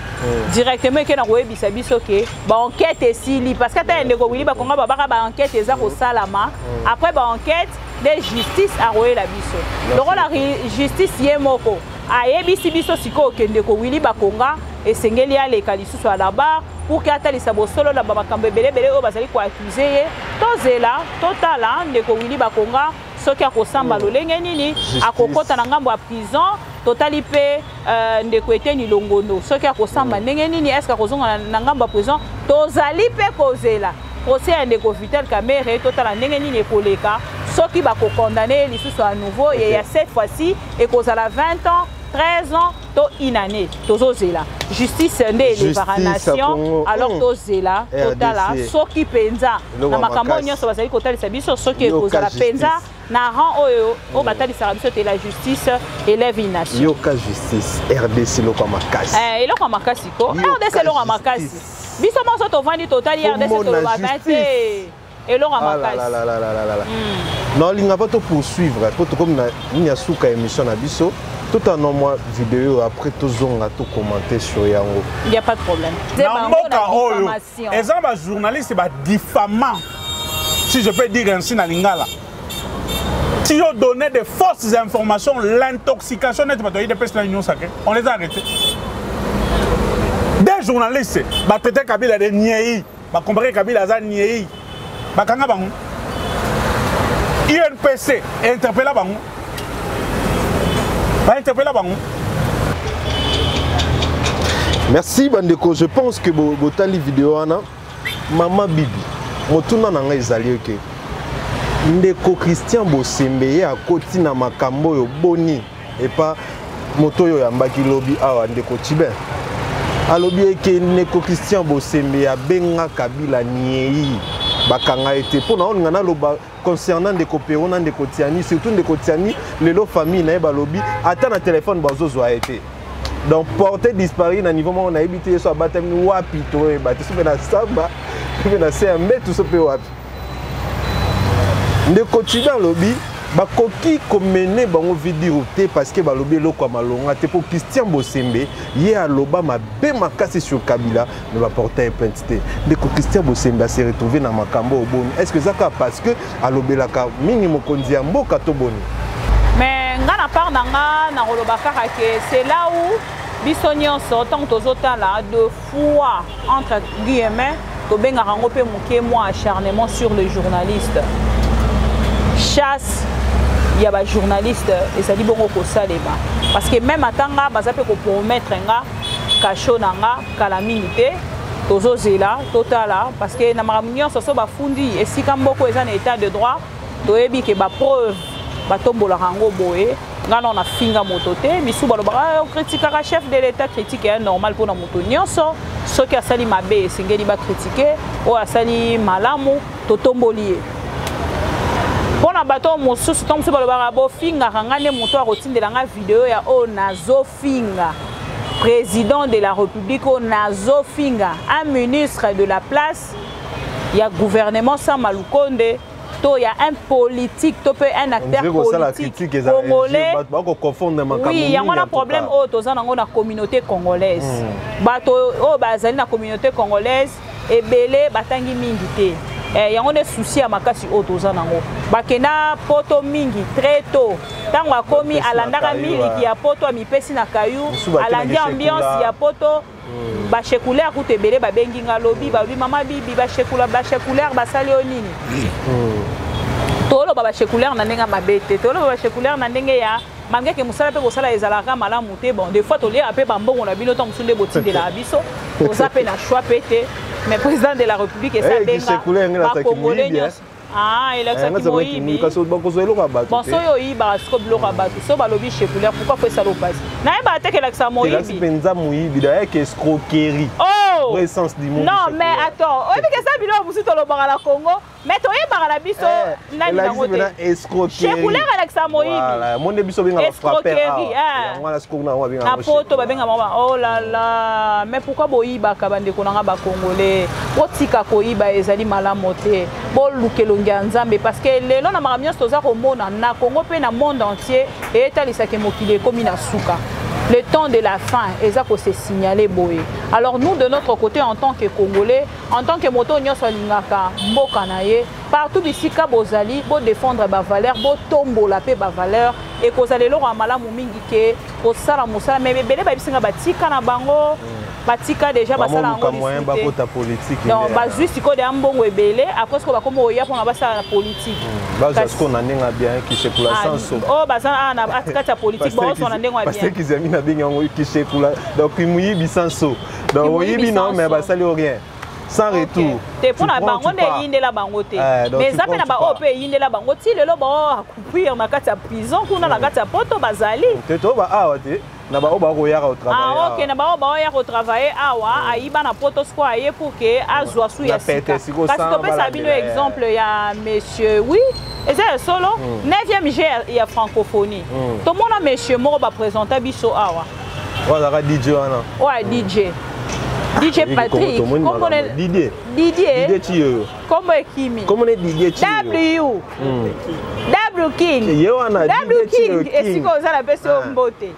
directement ke na koyebisa biso ke baenquête esili parce que ata ndeko Willy Bakonga babaka baenquête eza kosalama après baenquête de justice aroyela biso lokola justice ye moko ayebisi biso sikoyo ke ndeko Willy Bakonga esengeli aleka lisusu à la barre pour que atalisa bosolo na bamakambo ebelebele oyo bazali koaccuse ye tozela totala ndeko Willy Bakonga soki akosamba lolenge nini akokota na ngambo ya prison totali pe ndeko Eteni Longondo soki akosamba ndenge nini est-ce akozonga na ngambo ya prison tozali pe kozela procès ya ndeko Vital Kamerhe totala ndenge nini ekoleka soki bakokondane lisusu à nouveau et ya cette fois-ci ekozala 20 ans 13 ans to inane tozozela justice nde elevaka nation alors tozela totala soki penza na makambo nyonso bazali kotalisa biso soki ekozala penza na rang oyo o batalisaka biso te la justice élève une nation yoka justice RDC eloko makasi eloko makasi ko RDC eloko makasi biso moso tovandi totali RDC tolobaka te eloko makasi non linga va to poursuivre poto comme na suka émission na biso tout en mois vidéo après tout zonga tout commenter sur yango il y a pas de problème na mboka oyo ezanga ba journaliste ba diffamant si je peux dire ainsi na lingala si on donnait de fausses informations l'intoxication net de la Union sacrée on les a arrêtés des journalistes ba traiter Kabila de niei ba comparer Kabila za niei ba kanga bango INPC interpella bango merci bandeko je pense que botali vidéo ana mama bibi motuna nanga ezali oke ndeko Christian Bosembe ya koti na makambo yo boni et pas moto yo yambaki lobi awa ndeko Tibin alobi eke neko Christian Bosembe abenga Kabila niei bakanga ete pona on ngana loba concernant ndeko Perona ndeko Tiani surtout ndeko Tiani lelo famille na balobi ata na téléphone bazozwa ete donc porter disparu na niveau on a habité so abatami wapi to e bati so na samba na CMB tout so pe wapi ndeko Tibin lobi bakoki komene bango vidéo te parce que balobi loko malonga te pour Christian Bosembe ye aloba mabe makasi sur Kabila ne va porter plainte te ndeko Christian Bosembe s'est retrouvé na makambo oboni est-ce que zaka parce que alobelaka minimum kondia mboka to boni mais ngana part nanga na rolobaka que c'est là où biso nyonso tant tozotala de foi entre guillemets to benga rango pe moké moi acharnement sur le journaliste chasse il y a des journalistes et ça dit bon au salema parce que même atanga bazape ko promettre nga kacho nanga kala minute tozo zela totala parce que na mamunyo so ba fundi et si kamboko eza na état de droit to ebi ke ba preuve ba tombola rango boye nga na finga motote bisu ba ba critiquer chef de l'état critique est normal pour na moto nyonso so ki asali mabe singeli ba critiquer o asali malamu to tombolier pour na bato mosusu tombe ba ba bo finga ngane moto a rotindela nga vidéo ya o nazo finga président de la République o nazo finga un ministre de la place il y a gouvernement sans Malukonde to il y a un politique to peut un acteur politique congolais oui il y a un problème au to za na communauté congolaise bato o bazali na communauté congolaise et belé batangi mingi te il y a des soucis à makasi autoza nango bakena poto mingi très tôt tango akomi alandaka miliki ya poto amipesi na kayu alandi ambiance ya poto ba shekulaire kute belé ba bengi ngalobi ba bi mama bibi ba shekulaire basali onini tolo ba shekulaire na ndenga mabete tolo ba shekulaire na ndenge ya malgré que musala pe kosala ezalaka malamu te bon des fois to lia pe bambongo na bino tant sunde botindela biso oza pe na choix pété mais président de la République et ça benga ba congolais ah il a ça qui moyibi bon so yo iba sko bloka batu so balobi shekulaire pourquoi faut ça l'opasi na ba te que l'accent moyibi c'est penza moyibi d'ailleurs que escroquerie oh essence du monde non mais attends on dit que ça bilo musu to lo bangala Congo mais to yeba la biso nani na ngote escroquerie shekulaire l'accent moyibi voilà monde biso benga frapper ah ngala sko na wa benga na poto ba benga mama oh là là mais pourquoi boyiba ka bande ko nga ba congolais otika ko yiba ezali malamote bo lukelo nzambe parce que lelo na makamyo toza komona na Congo pe na monde entier et etalisa ke mokili komi na suka le temps de la fin eza ko se signaler boye alors nous de notre côté en tant que Congolais en tant que moto nyonso lingaka mboka na ye partout bisika bozali bo défendre ba valeur bo tombola pe ba valeur et kozali lo malamu mingi ke kosala musala mais belé ba bisinga batika na bango batika déjà basala ngo moyen ba kota politique non ba juste ko de ambongo ebele après ce ko ba komo oya pour na basala politique parce que on a nenga bien qui se kula sans oh basala na atika ta politique bon on a nenga bien parce que zami na benga ngo qui se kula donc muyibi sans donc oyibi non mais basali rien sans retour te pour na bango ne yindela bango te mais zape na ba op yindela bango ti lelo ba akupir na kati ya prison kuna na kati ya poto bazali te to ba awa te na ba oba ko yaka au travail ah OK na ba oba yaka au travail awa aiba na poto square aye pour que azwa su ya sika parce que peut ça bino exemple ya monsieur oui et c'est solo 9e G ya francophonie tout le monde monsieur moko ba présenter biso awa voilà DJ wana ouais DJ Patrick, comment on est Didier Tio. Comment est Kimi? Comment est Didier Tio? W King. W King. Et si vous avez la personne beauté.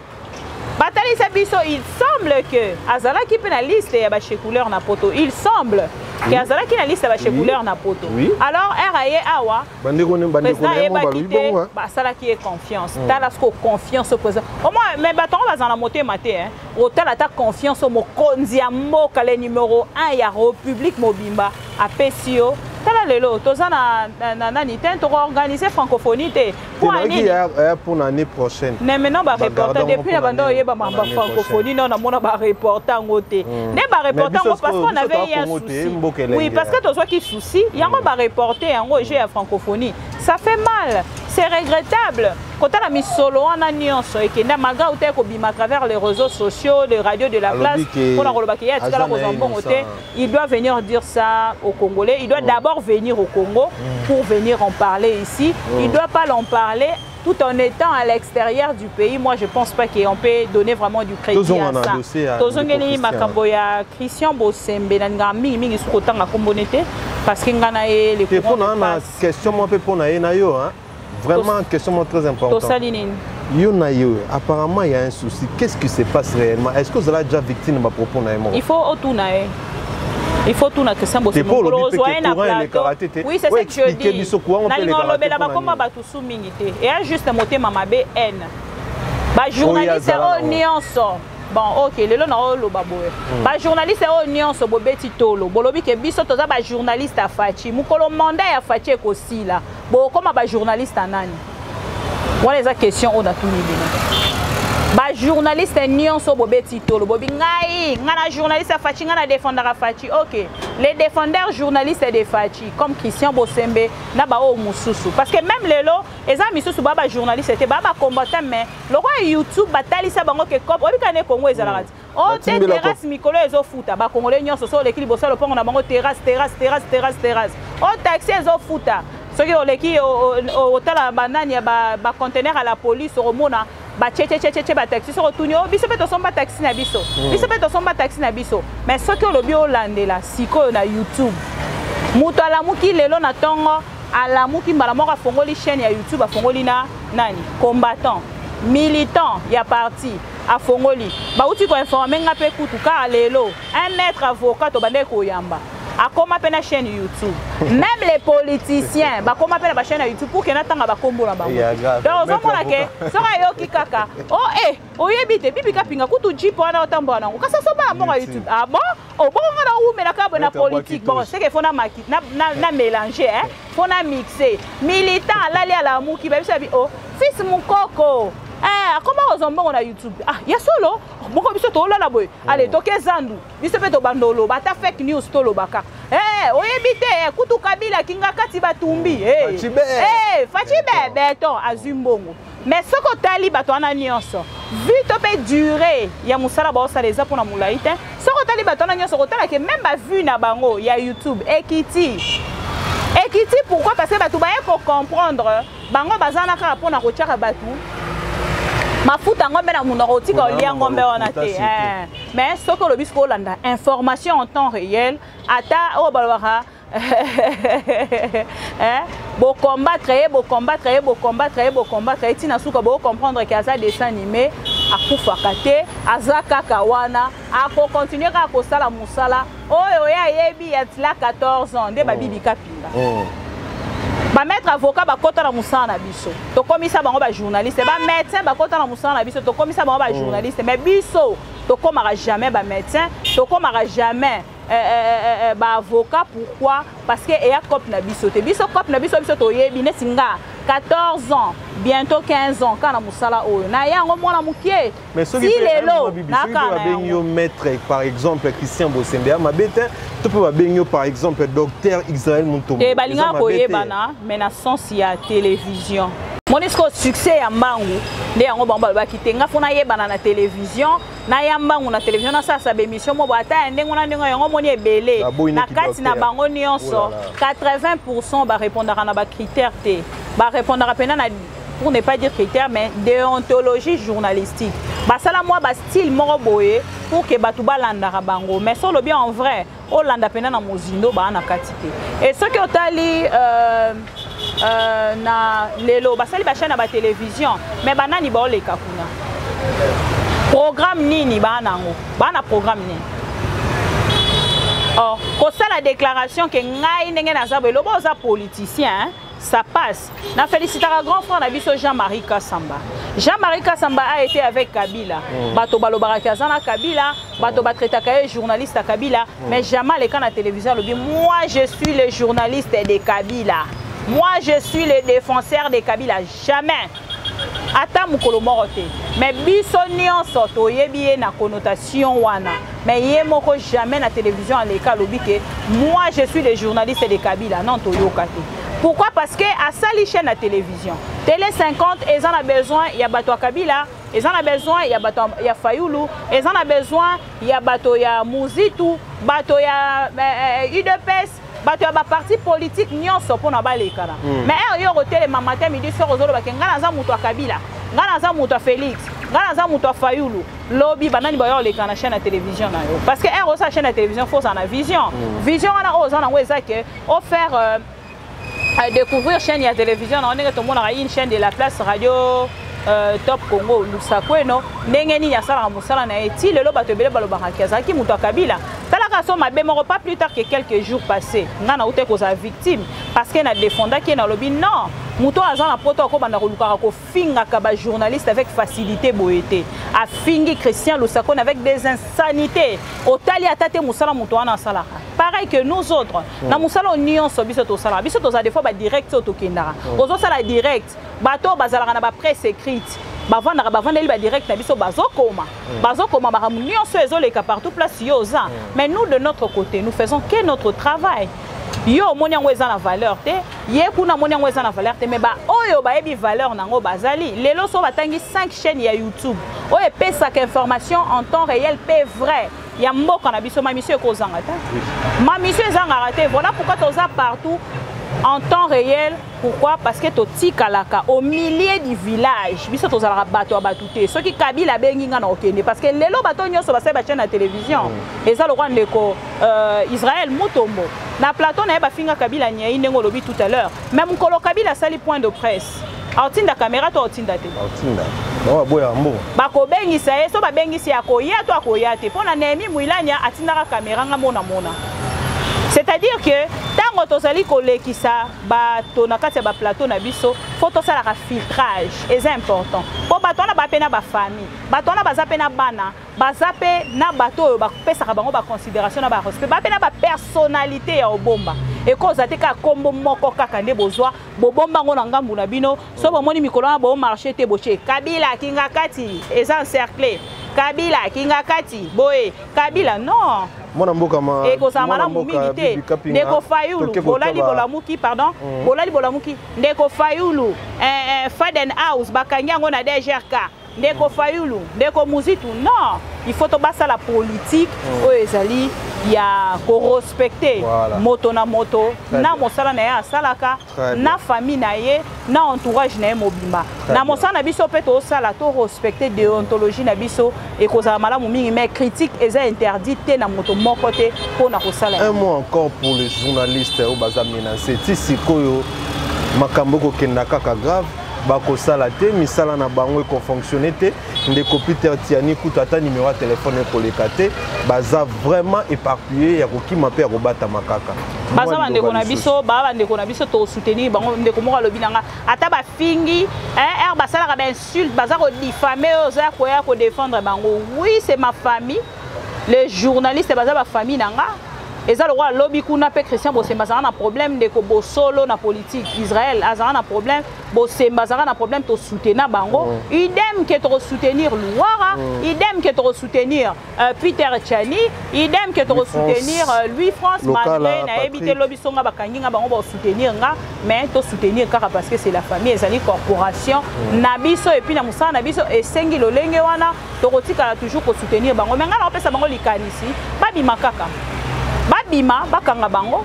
Batali Sabiso, il semble que Azala qui peut la liste et a chez couleur na poto. Il semble que Azala qui la liste a chez couleur na poto. Alors RAE Awa. Président Ebakité, Basala qui est confiance. Talasco confiance au président. Au moins, mais bâton va dans la montée maté. Autant attaque confiance au Mokonziamo, le numéro 1 ya République Mobimba à PCO. Tala lelo, tozana nani ten to organiser francophonie te. Pour l'année prochaine. Mais maintenant ba reporter depuis la bande yeba ma francophonie non na mona ba reporter ngote. Ne ba reporter ngo parce qu'on avait un souci. Oui, parce que tozo qui souci, yango ba reporter yango j'ai à francophonie. Ça fait mal. C'est regrettable. Quand on a mis solo en agnon, et malgré à travers les réseaux sociaux, les radios de la place, il doit venir dire ça aux Congolais. Il doit d'abord venir au Congo pour venir en parler ici. Il ne doit pas l'en parler tout en étant à l'extérieur du pays. Moi, je ne pense pas qu'on peut donner vraiment du crédit à ça. Christian Bosembe, parce qu'il y a les question vraiment question très importante. Apparemment, il y a un souci. Qu'est-ce qui se passe réellement? Est-ce que vous avez déjà victime de ma propos? Il faut tout. Il faut tout que ça. Oui, c'est ça que je dis. Et juste monter ma BN. Journaliste bon, ok, le journaliste est nuance au bobeti tolo. Bolobi ke biso toza ba journaliste à Fachi. Mukolo mandat ya Fachi aussi là. Bon, comment ba journaliste anani? Voilà les questions on a tout mis. Ba journaliste nuance au bobeti tolo. Bobi ngai, ngana journaliste à Fachi, ngana défendeur à Fachi. Ok, les défendeurs journalistes de Fachi comme Christian Bosembe na ba o mususu. Parce que même les lots, les amis mususu baba journaliste était baba combattant mais le roi YouTube batali sa bango ke cop. Obi kane Congo ezala. Oh, terrasse mikolo ezo futa ba congolais nyonso so l'équilibre bossa le pont na bango terrasse. Oh, taxi ezo futa. Ce qui oleki au tala banane ya ba conteneur à la police au mona ba tche ba taxi so tunyo biso peto somba taxi na biso. Biso peto somba taxi na biso. Mais ce que le bio landela siko na YouTube. Muto ala muki lelo na tongo ala muki mbala moko afongoli chaîne ya YouTube afongoli na nani combattant militant ya parti afongoli ba uti ko informer nga pe kutu ka lelo un maître avocat to bande ko yamba akoma pe na chaîne YouTube. Même les politiciens ba koma pe na chaîne YouTube pour que na tanga ba kombo na bango. Donc on mona ke sora yoki kaka oh oyebite bibi kapinga kutu jipo na otambo na ngo kasa so ba mo YouTube. Ah bon oh bon on a ou mais la ka na politique bon c'est que faut na na mélanger hein faut na mixer militant lali ala muki ba bisabi oh fils mukoko comment aux hommes on a YouTube? Ah, il y a solo. Mon biso to la boy. Allez, toke zandu. Biso pe to bandolo, bata fake news to lo baka. Oyebite kutu kabila kinga kati batumbi. Fachibe beton azumbongo. Mais ce que tali bato ana nyonso. Vu to pe durer, ya musala ba osaleza pona mulaite. Ce que tali bato ana nyonso kotala ke même ba vu na bango ya YouTube ekiti. Ekiti pourquoi? Parce que bato ba pour comprendre bango bazana ka pona ko tchaka batu. Mafuta ngombe na munoko tika olia ngombe wana te mais ce que le bisco landa information en temps réel ata o balwara bo combattre tina suka bo comprendre que ça dessin animé akufa kate azaka kawana ako continuer ka ko sala musala oyo ya yebi ya 14 ans nde babibi kapinga ba maître avocat ba kota na musana na biso to komisa bango ba journaliste ba médecin ba kota na musana na biso to komisa bango ba journaliste mais biso to komara jamais ba médecin to komara jamais ba avocat. Pourquoi? Parce que e ya cop na biso te biso cop na biso to yebi ne singa 14 ans bientôt 15 ans kana musala oyo na yango mwana mukie si lelo na kana benyo maître par exemple Christian Bosembe ma bête tu peux benyo par exemple docteur Israël Muntombo e balinga ko yebana mais na sens ya télévision monisco succès ya mbangu nde yango bango ba kitenga fona yebana na télévision na yambangu na télévision na sa émission mo bata ndengo na ndengo yango moni ebele na kati na bango nyonso 80% ba répondre na ba critères te ba répondre pena na pour ne pas dire critères mais déontologie journalistique ba sala moi ba style moko boye pour que batu balanda bango mais solo bien en vrai o landa pena na mozindo ba na katite et ce que otali na lelo basali ba chaîne na télévision mais banani ba oleka kuna programme nini banango bana programme nini oh ko sala déclaration que ngai ndenge na zabo lobo za politicien ça passe. Na félicite à grand frère Nabiso Jean-Marie Kassamba. Jean-Marie Kassamba a été avec Kabila. Bato Balobarakazana Kabila, Bato Batretakaye journaliste à Kabila, mais jamais les canaux à la télévision le dit moi je suis le journaliste de Kabila. Moi je suis le défenseur de Kabila, jamais. Ata mukolo morote. Mais biso nyonso to yebi na connotation wana. Mais yemoko jamais na télévision à l'école lobi que moi je suis le journaliste de Kabila non to yokate. Pourquoi? Parce que à sali chaîne à télévision. Télé 50, ils en ont besoin, il y a Bato Kabila, ils en ont besoin, il y a Bato ya Fayoulou, ils en ont besoin, il y a Bato ya Mouzitou, Bato ya UDPS, Bato ya parti politique nyonso pour na balekana. Mais yo hôtel matin midi soir aux autres ngana za muto Kabila, ngana za muto Félix, ngana za muto Fayoulou, lobby banani bayo lekana chaîne à télévision na yo. Parce que sa chaîne à télévision faut ça na vision. Vision na oza na weza que offert à découvrir chaîne à télévision, on est tout le monde a une chaîne de la place radio Top Congo Lusakweno nengeni ya sala musala na eti lelo bato bele balobaka kiazaki muto Kabila talaka so mabe moko pas plus tard que quelques jours passés ngana ute ko za victime parce que na défenda qui na lobby non muto azana poto ko banda ko lukaka ko finga ka ba journaliste avec facilité boete a fingi Christian Lusakweno avec des insanités otali atate musala muto ana sala pareil que nous autres na musala union so biso to sala biso to za des fois ba direct to kendara ozo sala direct bato bazalaka na ba presse écrite bavanda bavanda li ba direct na biso bazokoma baramu nyonso ezoleka partout place yoza mais nous de notre côté nous faisons que notre travail yo moniango eza na valeur te ye kuna moniango eza na valeur te mais ba oyo ba ebi valeur nango bazali lelo so batangi 5 chaînes ya YouTube oyo pesa que information en temps réel pe vrai ya mboka na biso ma mission ko zanga ta ma mission zanga raté voilà pourquoi toza partout en temps réel. Pourquoi? Parce que toti kalaka au milieu du village biso tozala bato abatute ceux qui Kabila benginga na okende parce que lelo bato nyonso ba seba chaîne à télévision et ça le roi ndeko Israël Mutombo na plateau na ba finga Kabila nyai ndengo lobi tout à l'heure même kolo Kabila sali point de presse autinda caméra to autinda te autinda ba boya mbo ba ko bengisa eso ba bengisi akoya to akoya te pona Nehemi Mwilanya atindaka caméra nga mona c'est-à-dire que tant que tozali kolekisa bato na kati ya ba plateau na biso faut tosala ka filtrage et c'est important po bato na ba pena ba famille bato na bazape na bana bazape na bato ba pesaka bango ba considération na ba respect ba pena ba personnalité ya obomba et cause ateka kombo moko kaka nde bozwa bobomba ngo na ngambu na bino so bomoni mikolo na bo marché te boche Kabila kinga kati eza encerclé Kabila kinga kati boye Kabila non mona mboka ma eko samana mumilité ndeko Fayoulou bolali bolamuki pardon bolali bolamuki ndeko Fayoulou Faden House bakangi yango na DGRK ndeko Fayoulou ndeko Muzitu non il faut to basa la politique oyo ezali ya ko respecter moto na moto na mosala na ya salaka na famille na ye na entourage na ye mobimba na mosala na biso pe to sala to respecter déontologie na biso et kozala malamu mingi mais critique eza interdite na moto moko te pona kosala un mot encore pour les journalistes au baza menacé ti sikoyo makambo ko kenda kaka grave bakosala te misala na bango ko fonctionner te ndeko Peter Tiani kutata numéro de téléphone koleka te baza vraiment éparpillé ya kokima pe ya kobata makaka baza bandeko na biso ba bandeko na biso to soutenir bango ndeko moko lobi nanga ata ba fingi basala ba insulte baza ko diffamer oza ko ya ko défendre bango oui c'est ma famille les journalistes baza ba famille nanga et ça le roi lobby kuna pe Christian Bosemba ça a un problème de ko solo na politique Israël a un problème Bosemba ça a un problème to soutenir bango idem que to soutenir Louara idem que to soutenir Peter Tiani idem que to soutenir Louis France malgré na éviter lobby songa bakangi nga bango ba soutenir nga mais to soutenir car parce que c'est la famille ezali corporation na biso et puis na musana na biso esengi lolenge wana to kotika toujours ko soutenir bango mais nga na pesa bango likanisi babi makaka babima bakanga bango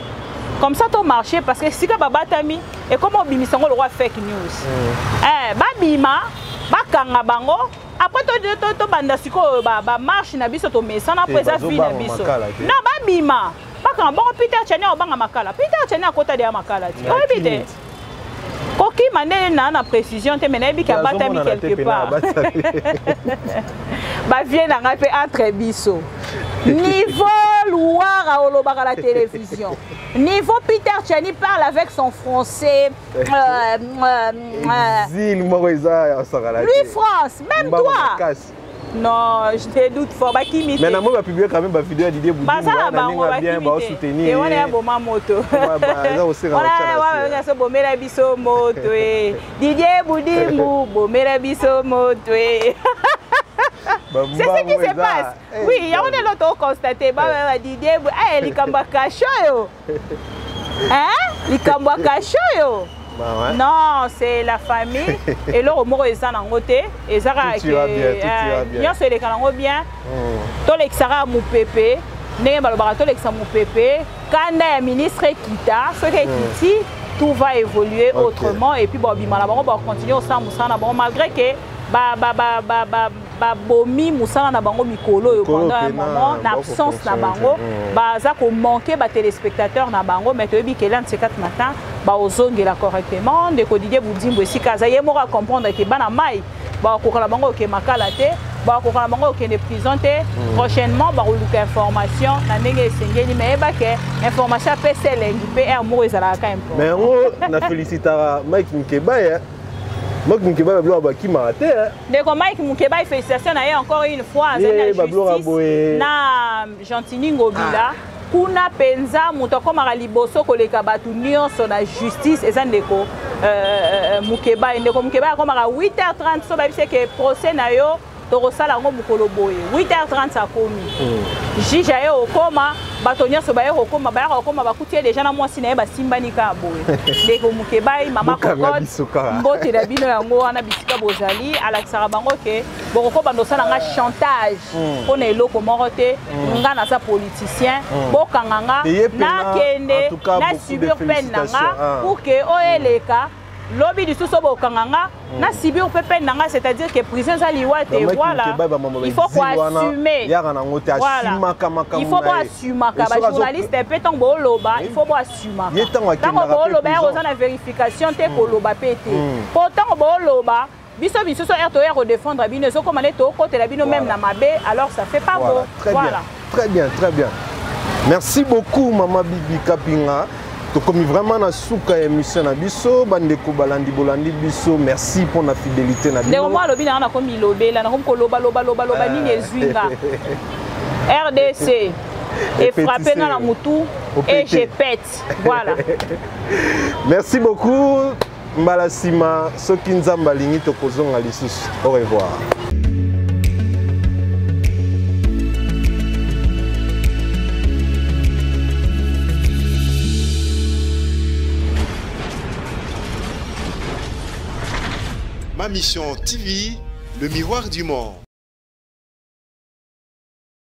comme ça ton marché parce que si ka babatami et comment bimisango le roi fake news babima bakanga bango après to banda siko ba marche na biso to mesana après ça vie na biso non babima bakanga bango Peter Tiani obanga makala Peter Tiani akota de makala ti obite koki manene na précision te mena bika batami quelque part ba vie na ngape entre biso niveau Louara à la télévision. Niveau Peter Tiani parle avec son français. Lui France, même toi. Non, je te doute fort. Mais on va publier quand même la vidéo d'idée pour bien soutenir. Et on est à Boma Moto. On a Bomera Bisso Moto. Didier Boudimou, Bomera Bisso Moto. C'est ce qui se passe. Oui, il y a un autre constaté. Didier, il y a Hein? Likambo Kachoyo. Bah ouais. Non, c'est la famille. Et là, au moins, ils sont en côté. Et ça va bien. Bien, c'est les canaux bien. Tous les Xara mou pépé. N'est pas le barato les Xara mou pépé. Quand le ministre quitta, ce qui est quitté, tout va évoluer autrement. Et puis, bon, on va continuer au sein malgré que bomi musana na bango mikolo pendant un moment na absence na bango baza ko manquer ba téléspectateurs na bango mais toyebi que l'un de ces 4 matins ba ozongela correctement de Didier Boudimbo esika za ye moko comprendre que bana mai ba ko kala bango ke makala te ba ko kala bango ke ne prison te prochainement ba luka information na ndenge esengeli mais ba ke information PC lengi PR mo ezala ka important mais on na félicitera Mike Mukeba ya Mike Mukeba bablo abaki marate ndeko Mike Mukeba félicitations na ye encore une fois na Gentini Ngobila kuna penza muto komaka liboso koleka batu nyonso na justice eza ndeko Mukeba ndeko Mukeba komaka 8h30 so babise ke procès na yo tokosala ngo mukolo boye 8h30 akomi juge aye okoma bato nyonso baye kokoma bayaka kokoma bakutie déjà na mwasi na ye basimbani ka boye ndeko Mukeba mama kokot mbote na bino yango wana bisika bozali alakisaka bango ke bokokoba ndosala nga chantage mpona eloko moko te nga naza politicien bokanganga nakende na subir peine nanga pour ke oyeleka lobi du sous bokanganga na subir peine nanga c'est-à-dire que prison za liwa te voilà il faut assumer voilà il faut assumer ka ba journaliste pe tant bo loba il faut assumer tant bo loba oza na vérification te ko loba pété pourtant bo loba biso so RTR au défendre bino so comme aller to côté la bino même na mabe alors ça fait pas beau voilà très bien merci beaucoup maman Bibi Kapinga. Comme vraiment na souka émission na biso bandeko balandi bolandi biso merci pour la fidélité na biso. Moi lobi na komi lobela na ko loba nini ezwinga. RDC et frapper dans la moutou et je pète. Voilà. Merci beaucoup Mbalasima soki nzamba lingi tokozonga lisusu. Au revoir. Ma Mission TV, le miroir du monde.